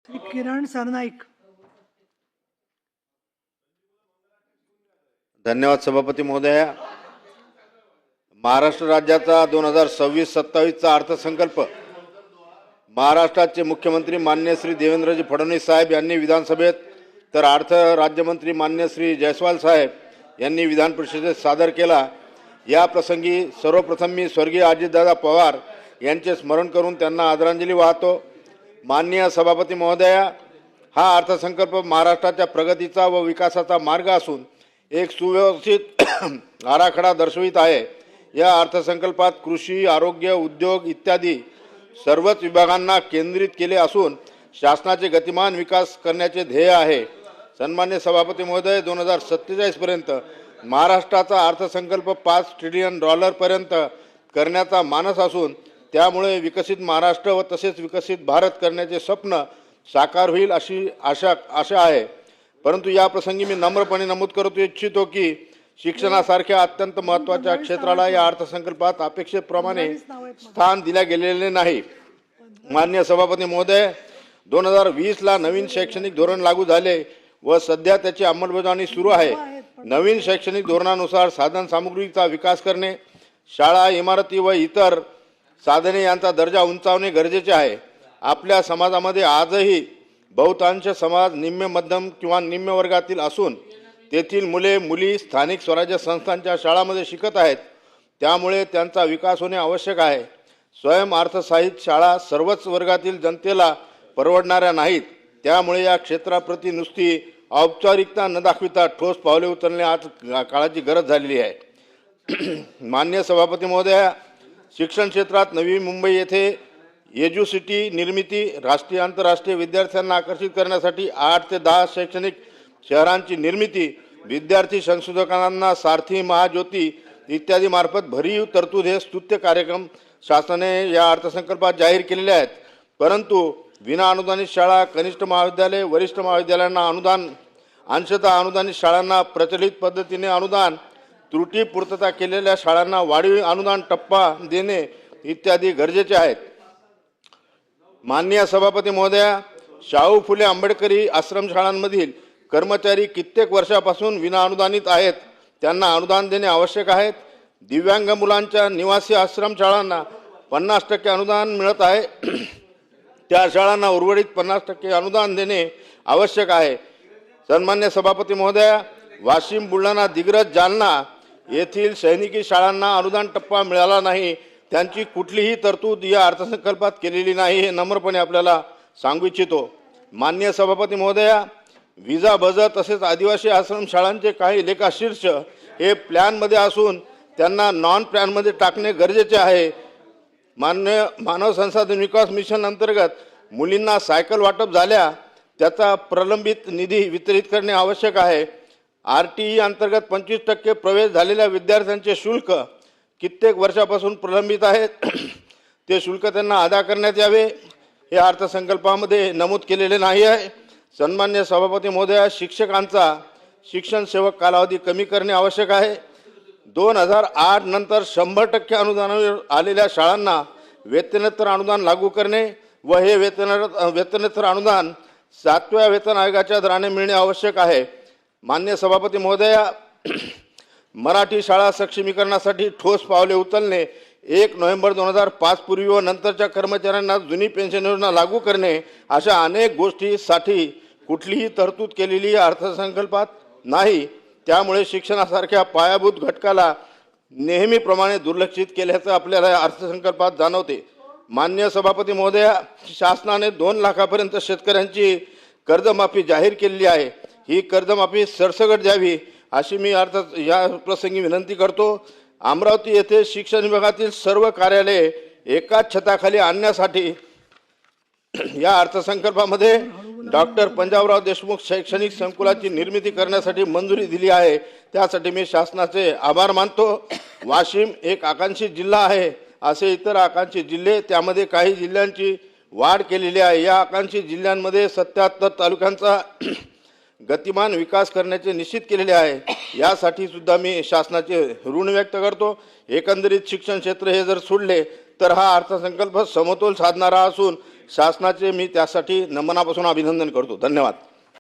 श्री किरण सरनाईक. धन्यवाद सभापती महोदय. महाराष्ट्र राज्याचा 2026-27चा अर्थसंकल्प महाराष्ट्राचे मुख्यमंत्री मान्य श्री देवेंद्रजी फडणवीस साहेब यांनी विधानसभेत, तर अर्थ राज्यमंत्री मान्य श्री जयस्वाल साहेब यांनी विधान परिषदेत सादर केला. या प्रसंगी सर्वप्रथम मी स्वर्गीय अजितदादा पवार यांचे स्मरण करून त्यांना आदरांजली वाहतो. माननीय सभापती महोदया, हा अर्थसंकल्प महाराष्ट्राच्या प्रगतीचा व विकासाचा मार्ग असून एक सुव्यवस्थित आराखडा दर्शवित आहे. या अर्थसंकल्पात कृषी, आरोग्य, उद्योग इत्यादी सर्वच विभागांना केंद्रित केले असून शासनाचे गतिमान विकास करण्याचे ध्येय आहे. सन्मान्य सभापती महोदय, 2047 पर्यंत महाराष्ट्राचा अर्थसंकल्प $5 ट्रिलियन पर्यंत करण्याचा मानस असून त्यामुळे विकसित महाराष्ट्र व तसेच विकसित भारत करण्याचे स्वप्न साकार होईल अशी आशा आहे. परंतु या प्रसंगी मी नम्रपणे नमूद करू इच्छितो की शिक्षणासारख्या अत्यंत महत्त्वाच्या क्षेत्राला या अर्थसंकल्पात अपेक्षेप्रमाणे स्थान दिले गेलेले नाही. माननीय सभापती महोदय, 2020ला नवीन शैक्षणिक धोरण लागू झाले व सध्या त्याची अंमलबजावणी सुरू आहे. नवीन शैक्षणिक धोरणानुसार साधनसामुग्रीचा विकास करणे, शाळा, इमारती व इतर साधने यांचा दर्जा उंचावणे गरजेचे आहे. आपल्या समाजामध्ये आजही बहुतांश समाज निम्न मध्यम किंवा निम्न वर्गातील असून तेथील मुले मुली स्थानिक स्वराज्य संस्थांच्या शाळांमध्ये शिकत आहेत. त्यामुळे त्यांचा विकास होणे आवश्यक आहे. स्वयं अर्थसहाय्यित शाळा सर्वच वर्गातील जनतेला परवडणाऱ्या नाहीत. त्यामुळे या क्षेत्राप्रती नुसती औपचारिकता न दाखविता ठोस पावले उचलणे आज काळाची गरज झालेली आहे. माननीय सभापती महोदया, शिक्षण क्षेत्रात नवी मुंबई येथे एज्युसिटी निर्मिती, राष्ट्रीय आंतरराष्ट्रीय विद्यार्थ्यांना आकर्षित करण्यासाठी 8 ते 10 शैक्षणिक शहरांची निर्मिती, विद्यार्थी संशोधकांना सारथी, महाज्योती इत्यादी मार्फत भरीव तरतूद हे स्तुत्य कार्यक्रम शासनाने या अर्थसंकल्पात जाहीर केलेले आहेत. परंतु विना अनुदानित शाळा, कनिष्ठ महाविद्यालय, वरिष्ठ महाविद्यालयांना अनुदान, अंशतः अनुदानित शाळांना प्रचलित पद्धतीने अनुदान, त्रुटी पूर्तता केलेल्या शाळांना वाढीव अनुदान टप्पा देणे इत्यादी गरजेचे आहेत. माननीय सभापती महोदया, शाहू फुले आंबेडकरी आश्रमशाळांमधील कर्मचारी कित्येक वर्षापासून विना अनुदानित आहेत. त्यांना अनुदान देणे आवश्यक आहे. दिव्यांग मुलांच्या निवासी आश्रमशाळांना 50% अनुदान मिळत आहे. त्या शाळांना उर्वरित 50% अनुदान देणे आवश्यक आहे. सन्मान्य सभापती महोदया, वाशिम, बुलढाणा, दिग्रस, जालना येथील सैनिकी शाळांना अनुदान टप्पा मिळाला नाही. त्यांची कुठलीही तरतूद या अर्थसंकल्पात केलेली नाही, हे नम्रपणे आपल्याला सांगू इच्छितो. माननीय सभापती महोदया, विजा बज तसेच आदिवासी आश्रम शाळांचे काही लेखाशीर्ष हे प्लॅनमध्ये असून त्यांना नॉन प्लॅनमध्ये टाकणे गरजेचे आहे. माननीय मानव संसाधन विकास मिशन अंतर्गत मुलींना सायकल वाटप झाल्या त्याचा प्रलंबित निधी वितरित करणे आवश्यक आहे. RTE अंतर्गत 25% प्रवेश झालेल्या विद्यार्थ्यांचे शुल्क कित्येक वर्षापासून प्रलंबित आहेत. ते शुल्क त्यांना अदा करण्यात यावे, हे अर्थसंकल्पामध्ये नमूद केलेले नाही आहे. सन्मान्य सभापती महोदया, शिक्षकांचा शिक्षण सेवक कालावधी कमी करणे आवश्यक आहे. 2008 नंतर 100% अनुदानावर आलेल्या शाळांना वेतनोत्तर अनुदान लागू करणे व हे वेतनोत्तर अनुदान 7व्या वेतन आयोगाच्या दराने मिळणे आवश्यक आहे. मान्य सभापती महोदया, मराठी शाळा सक्षमीकरणासाठी ठोस पावले उचलणे, 1 नोव्हेंबर 2005 पूर्वी व नंतरच्या कर्मचाऱ्यांना जुनी पेन्शन योजना लागू करणे अशा अनेक गोष्टींसाठी कुठलीही तरतूद केलेली अर्थसंकल्पात नाही. त्यामुळे शिक्षणासारख्या पायाभूत घटकाला नेहमीप्रमाणे दुर्लक्षित केल्याचं आपल्याला या अर्थसंकल्पात जाणवते. माननीय सभापती महोदया, शासनाने 2 लाखापर्यंत शेतकऱ्यांची कर्जमाफी जाहीर केलेली आहे. ही कर्जमाफी सरसकट द्यावी अशी मी या प्रसंगी विनंती करतो. अमरावती येथे शिक्षण विभागातील सर्व कार्यालये एकाच छताखाली आणण्यासाठी या अर्थसंकल्पामध्ये डॉक्टर पंजाबराव देशमुख शैक्षणिक संकुलाची निर्मिती करण्यासाठी मंजुरी दिली आहे. त्यासाठी मी शासनाचे आभार मानतो. वाशिम एक आकांक्षित जिल्हा आहे, असे इतर आकांक्षित जिल्हे, त्यामध्ये काही जिल्ह्यांची वाढ केलेली आहे. या आकांक्षित जिल्ह्यांमध्ये 77 तालुक्यांचा गतिमान विकास करण्याचे निश्चित केलेले आहे. यासाठी सुद्धा मी शासनाचे ऋण व्यक्त करतो. एकंदरीत शिक्षण क्षेत्र हे जर सोडले तर हा अर्थसंकल्प समतोल साधणारा असून शासनाचे मी त्यासाठी मनापासून अभिनंदन करतो. धन्यवाद.